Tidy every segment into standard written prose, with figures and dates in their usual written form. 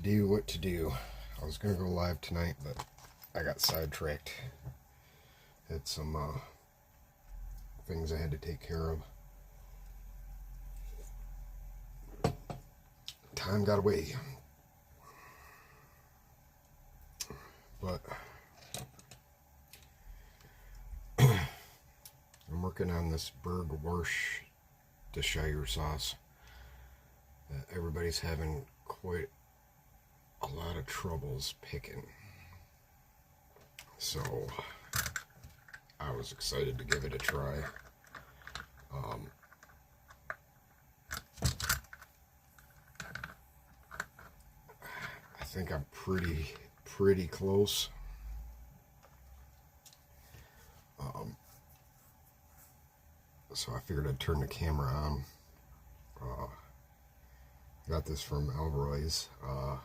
what to do. I was going to go live tonight, but I got sidetracked. Had some things I had to take care of. Time got away. But I'm working on this Worcestershire sauce that everybody's having quite a lot of troubles picking. So I was excited to give it a try. I think I'm pretty close. So I figured I'd turn the camera on. Got this from Alvarez. I'll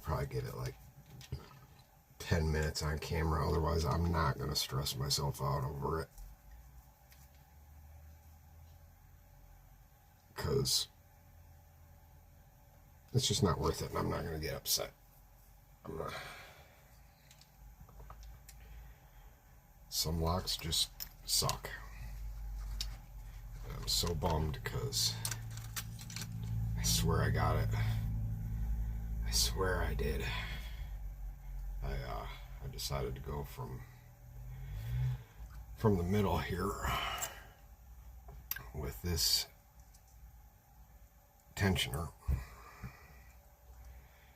probably get it like 10 minutes on camera, otherwise I'm not going to stress myself out over it. Because it's just not worth it, and I'm not going to get upset. Some locks just suck. And I'm so bummed because I swear I got it. I swear I did. I decided to go from the middle here with this tensioner,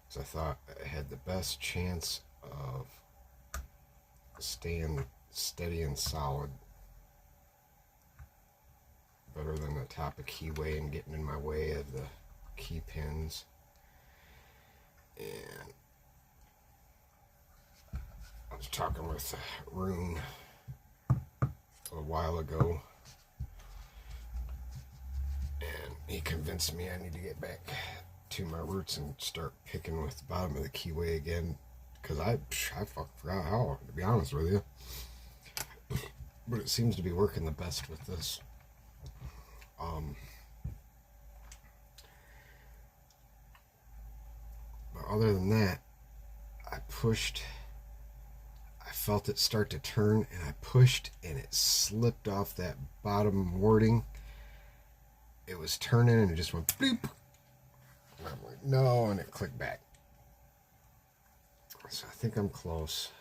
because I thought I had the best chance of staying steady and solid, better than the top of keyway and getting in my way of the key pins. And I was talking with Rune a while ago, and he convinced me I need to get back to my roots and start picking with the bottom of the keyway again, because I fucking forgot how, to be honest with you. But it seems to be working the best with this. But other than that, I felt it start to turn, and I pushed, and it slipped off that bottom warding. It was turning, and it just went bloop. And I'm like, no, and it clicked back. So I think I'm close.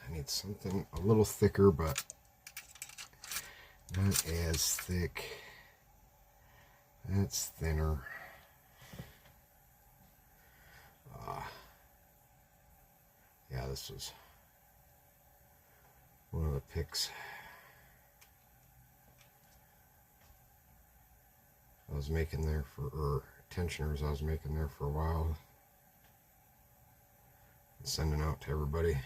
I need something a little thicker, but not as thick. That's thinner. Yeah, this was one of the picks I was making there or tensioners I was making there for a while, and sending out to everybody.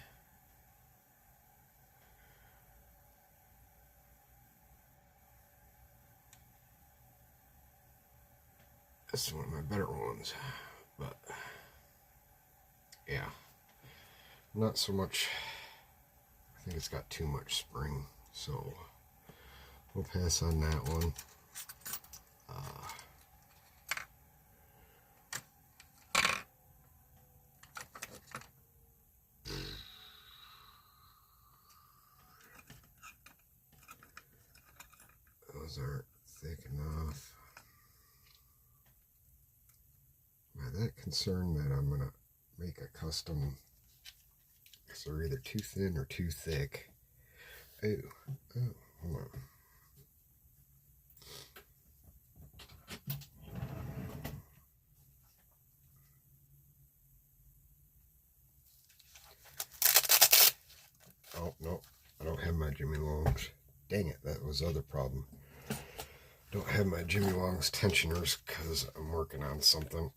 This is one of my better ones, but yeah, not so much. I think it's got too much spring, so we'll pass on that one. Those aren't thick enough. Am I that concerned that I'm going to make a custom, because they're either too thin or too thick? Oh, hold on. Oh, no, I don't have my Jimmy Longs. Dang it, that was the other problem. Don't have my Jimmy Longs tensioners because I'm working on something.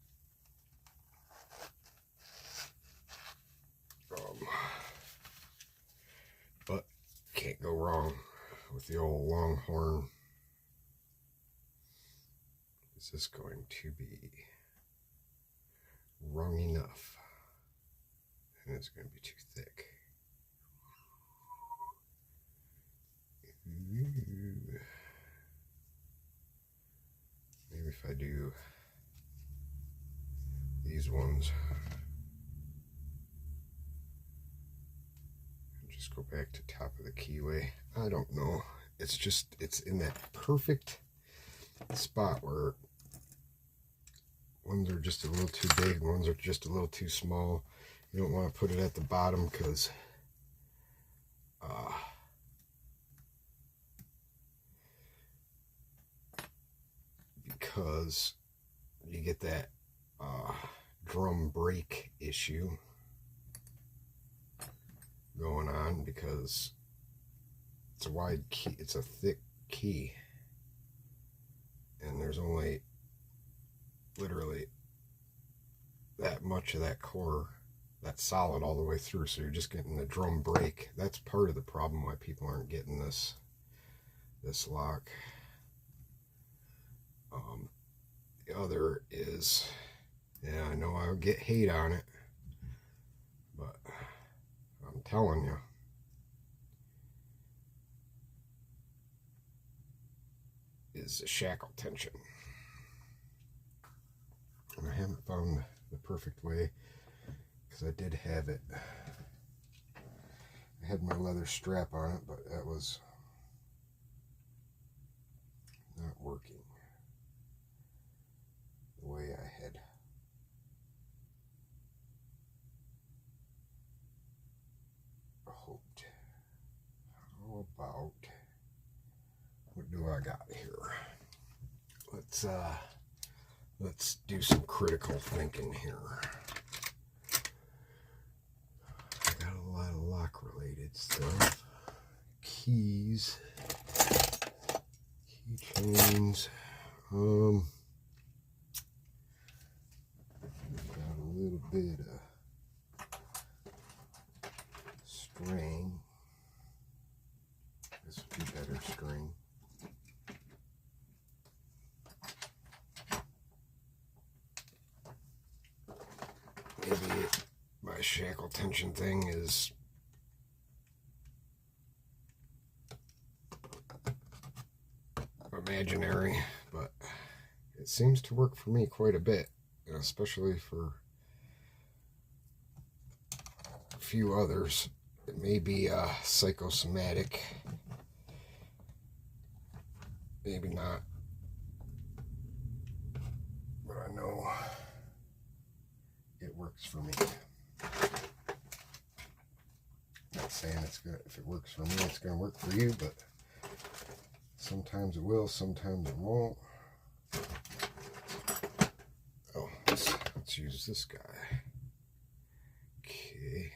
But can't go wrong with the old Longhorn. Is this going to be wrong enough? And it's going to be too thick. Maybe if I do these ones. Just go back to top of the keyway. I don't know. It's just, it's in that perfect spot where ones are just a little too big, ones are just a little too small. You don't want to put it at the bottom because you get that drum break issue going on because it's a wide key, it's a thick key, and there's only literally that much of that core that's solid all the way through, so you're just getting the drum break. That's part of the problem why people aren't getting this lock. The other is, yeah, I know I'll get hate on it, but I'm telling you, is the shackle tension. And I haven't found the perfect way, because I did have it. I had my leather strap on it, but that was not working the way I had hoped. How about, what do I got here? Let's do some critical thinking here. I got a lot of lock related stuff. Keys, keychains, got a little bit of string. This would be better string. Maybe my shackle tension thing is imaginary, but it seems to work for me quite a bit, especially for a few others. It may be psychosomatic, maybe not, but I know it works for me. Not saying it's good. If it works for me, it's going to work for you, but sometimes it will, sometimes it won't. Oh, let's use this guy. Okay.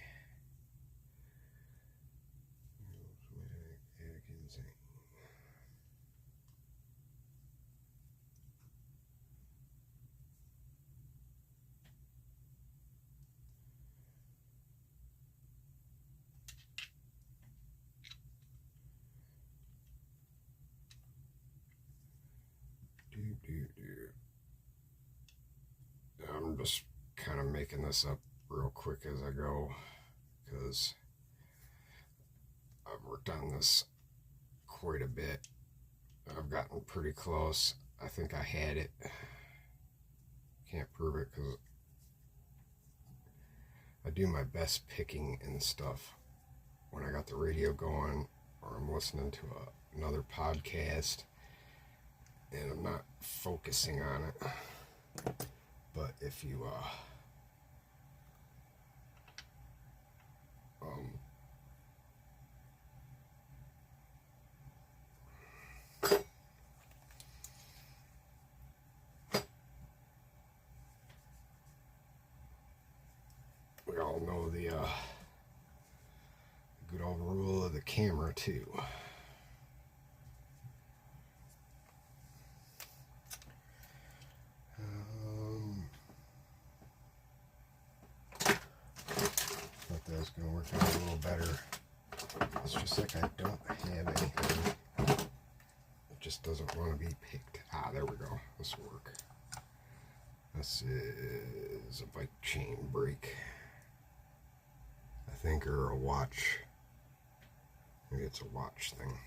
I'm just kind of making this up real quick as I go, because I've worked on this quite a bit. I've gotten pretty close. I think I had it. Can't prove it because I do my best picking and stuff when I got the radio going or I'm listening to another podcast and I'm not focusing on it. But if you we all know the good old rule of the camera too. Thought that was going to work out a little better. It's just like I don't have anything. It just doesn't want to be picked. Ah, there we go. This will work. This is a bike chain brake, I think, or a watch. Maybe it's a watch thing.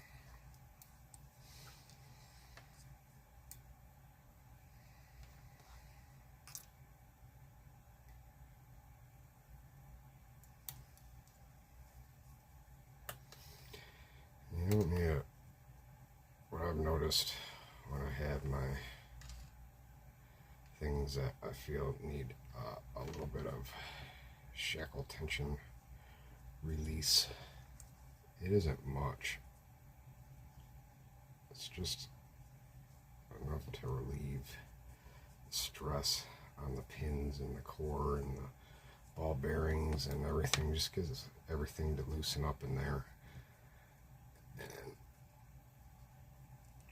You don't need it. What I've noticed when I have my things that I feel need a little bit of shackle tension release, it isn't much. It's just enough to relieve stress on the pins and the core and the ball bearings and everything. Just gives everything to loosen up in there, and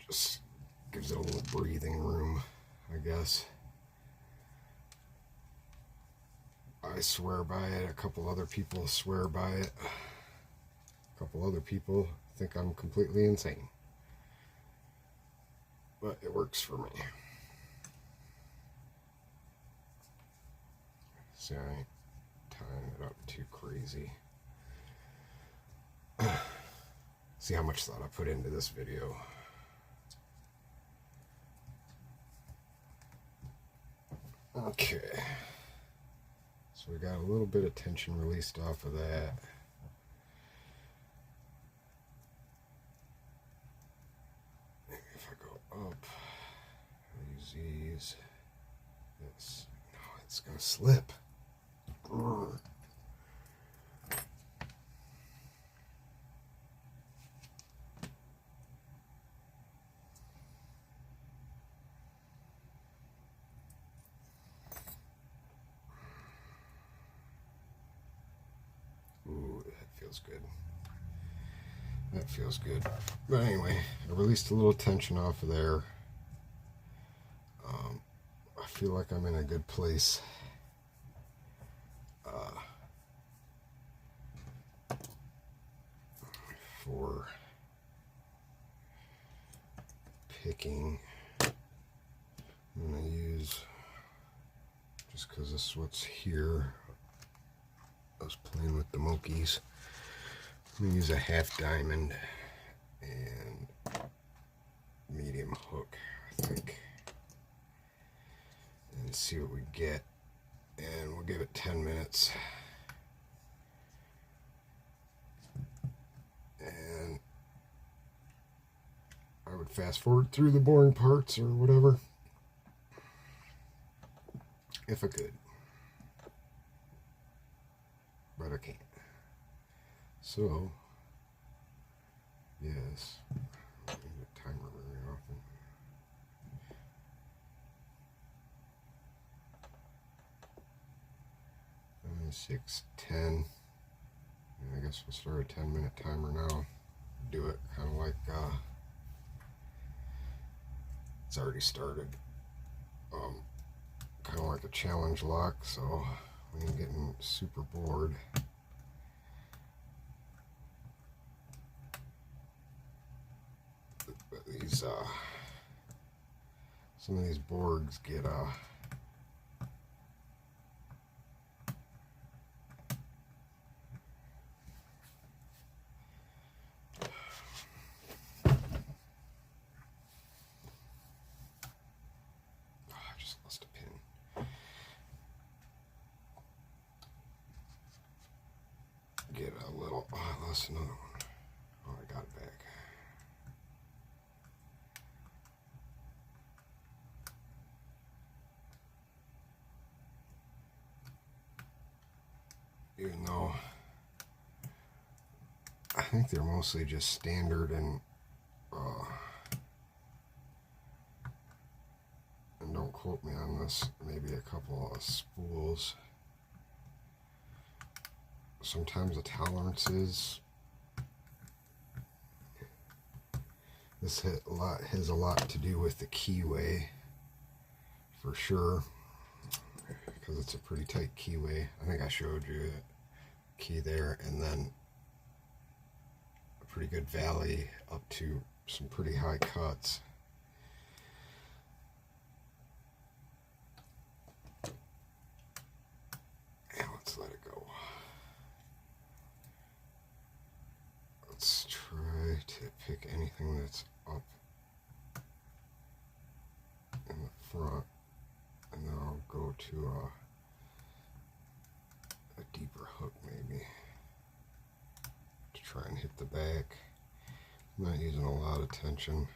just gives it a little breathing room, I guess. I swear by it. A couple other people swear by it. A couple other people think I'm completely insane, but it works for me. See, I ain't tying it up too crazy. See how much thought I put into this video. Okay, so we got a little bit of tension released off of that. Maybe if I go up, use these. This, no, it's gonna slip. Urgh. Ooh, that feels good. That feels good. But anyway, I released a little tension off of there. I feel like I'm in a good place. For picking. I'm going to use, just because this is what's here, I was playing with the Mokies. I'm going to use a half diamond and medium hook, I think, and see what we get. And we'll give it 10 minutes. And I would fast forward through the boring parts or whatever, if I could. But I can't. So, yes, I don't need a timer very often. 6, 10. I guess we'll start a 10-minute timer now. Do it kind of like it's already started. Kind of like a challenge lock, so we ain't getting super bored. But these some of these boards get get a little, oh, I lost another one. Oh, I got it back. Even though I think they're mostly just standard and don't quote me on this, maybe a couple of spools. Sometimes the tolerances, this has a lot to do with the keyway, for sure, because it's a pretty tight keyway. I think I showed you the key there, and then a pretty good valley up to some pretty high cuts. And let's let it go. Let's try to pick anything that's up in the front, and then I'll go to a deeper hook maybe to try and hit the back. I'm not using a lot of tension.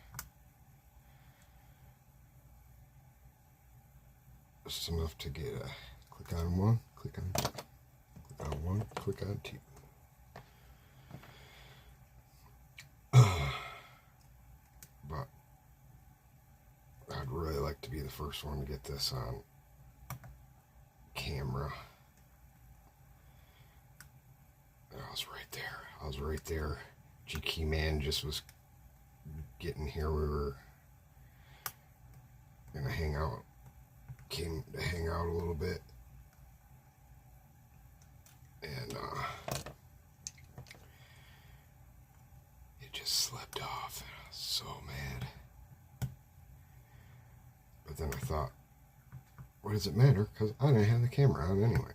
Just enough to get a click on one, click on two, click on one, click on two. But I'd really like to be the first one to get this on camera. I was right there. I was right there. G-Key Man just was getting here. We were gonna hang out. Came to hang out a little bit. And it just slipped off. And I was so mad. But then I thought, what does it matter? Because I didn't have the camera on anyway.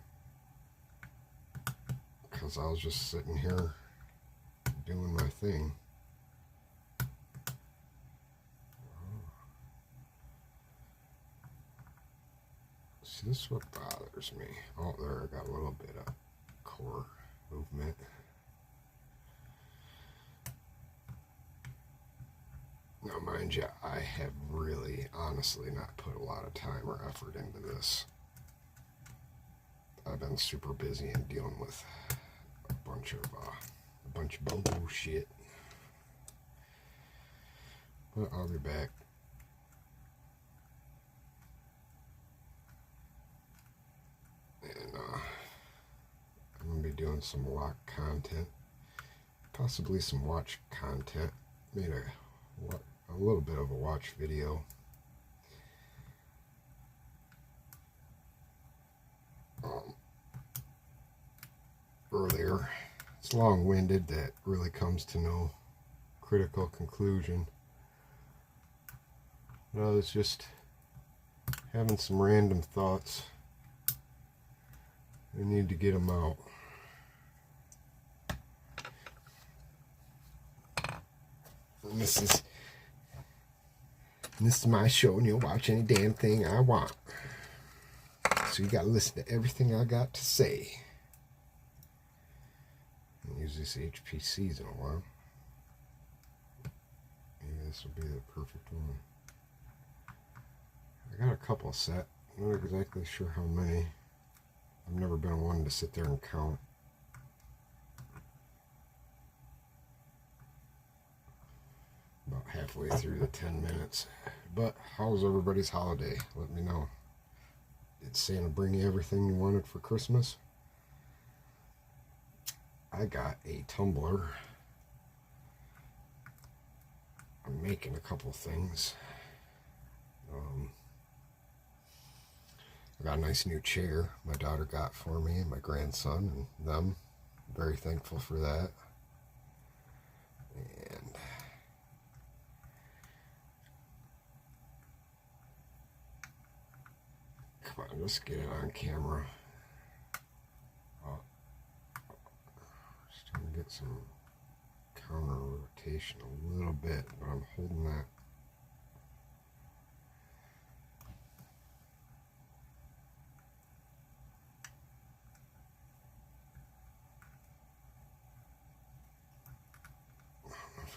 Because I was just sitting here doing my thing. See, this is what bothers me. Oh, there, I got a little bit of core movement. Now, mind you, I have really, honestly, not put a lot of time or effort into this. I've been super busy and dealing with a bunch of bullshit. But I'll be back. And I'm gonna be doing some lock content, possibly some watch content. Made a little bit of a watch video. Earlier. It's long-winded. That really comes to no critical conclusion. I was just having some random thoughts. I need to get them out. And this is my show, and you'll watch any damn thing I want. So you gotta listen to everything I got to say. I'll use this HPCs in a while. Maybe this will be the perfect one. I got a couple set. I'm not exactly sure how many. I've never been one to sit there and count. About halfway through the 10 minutes. But how was everybody's holiday? Let me know. Did Santa bring you everything you wanted for Christmas? I got a tumbler. I'm making a couple things. I got a nice new chair my daughter got for me and my grandson and them. Very thankful for that. And come on, just get it on camera. Just trying to get some counter rotation a little bit, but I'm holding that.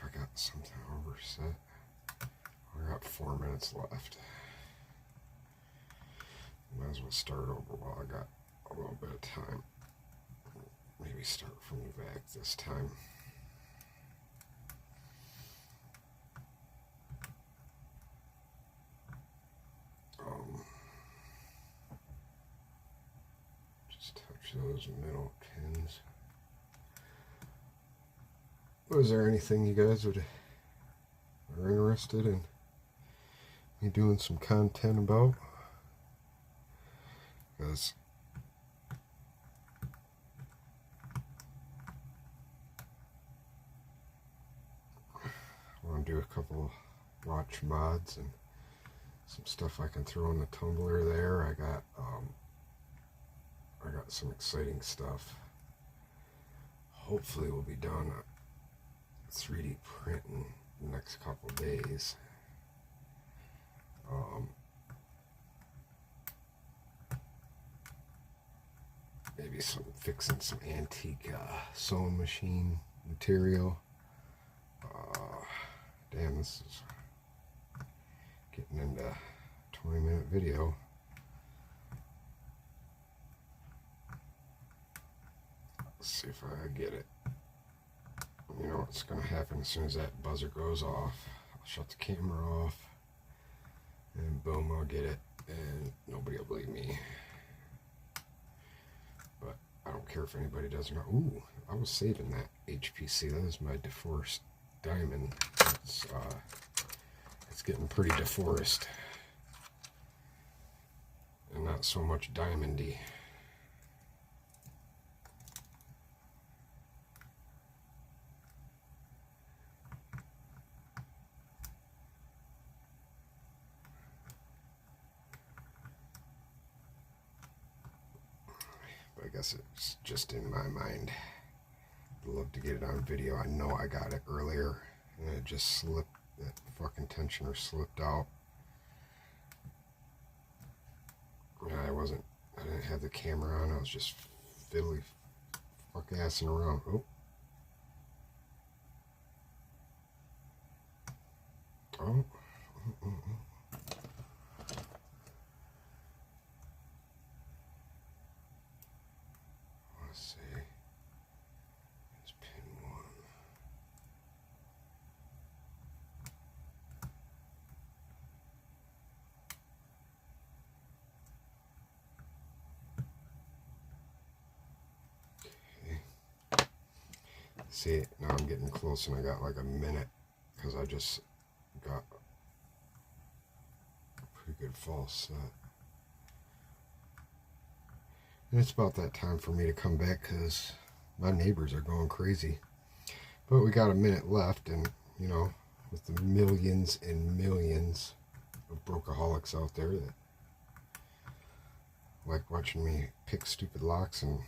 I got something overset. I got 4 minutes left. Might as well start over while I got a little bit of time. Maybe start from the back this time. Just touch those middle pins. Was there anything you guys are interested in me doing some content about? Because I want to do a couple watch mods and some stuff I can throw in the tumbler there. I got some exciting stuff. Hopefully we'll be done 3D printing the next couple days. Maybe fixing some antique sewing machine material. This is getting into a 20-minute video. Let's see if I get it. You know what's going to happen as soon as that buzzer goes off. I'll shut the camera off, and boom, I'll get it, and nobody will believe me. But I don't care if anybody does or not. Ooh, I was saving that HPC. That is my DeForest diamond. It's getting pretty DeForest, and not so much diamondy. I guess it's just in my mind. I'd love to get it on video. I know I got it earlier and it just slipped. That fucking tensioner slipped out. I didn't have the camera on. I was just fiddly fuck assing around. Oh. Oh. Let's see. Here's pin 1. Okay. See, now I'm getting close and I got like a minute because I just got a pretty good false set. And it's about that time for me to come back because my neighbors are going crazy. But we got a minute left, and you know, with the millions and millions of brokeaholics out there that like watching me pick stupid locks and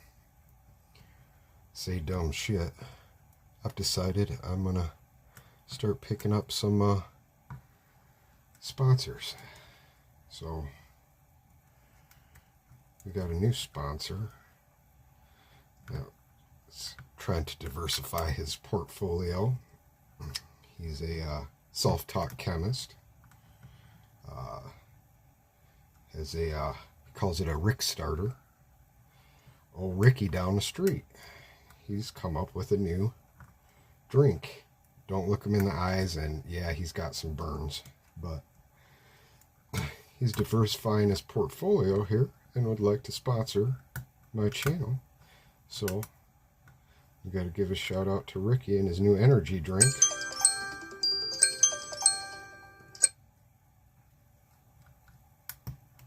say dumb shit, I've decided I'm gonna start picking up some sponsors. So we got a new sponsor that's trying to diversify his portfolio. He's a self-taught chemist. Has a he calls it a Rick starter. Old Ricky down the street, he's come up with a new drink. Don't look him in the eyes, and yeah, he's got some burns, but he's diversifying his portfolio here and would like to sponsor my channel. So we got to give a shout out to Ricky and his new energy drink.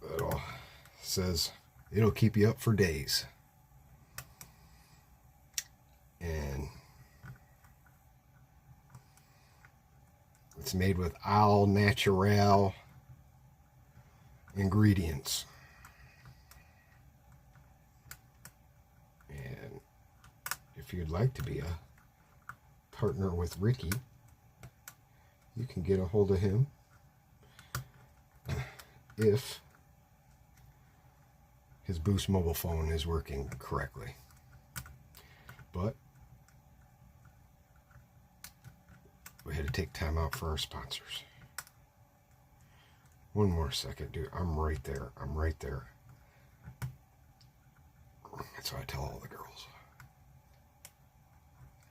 It says it'll keep you up for days. And it's made with all natural ingredients. And if you'd like to be a partner with Ricky, you can get a hold of him if his Boost mobile phone is working correctly. But we had to take time out for our sponsors. One more second, dude. I'm right there. I'm right there. That's what I tell all the girls.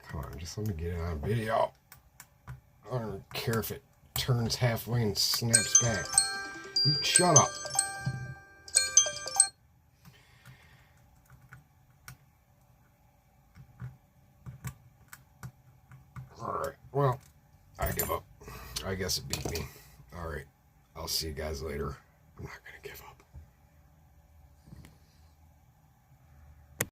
Come on, just let me get it on video. I don't care if it turns halfway and snaps back. You shut up. Alright, well, I give up. I guess it beat me. Alright, I'll see you guys later. I'm not gonna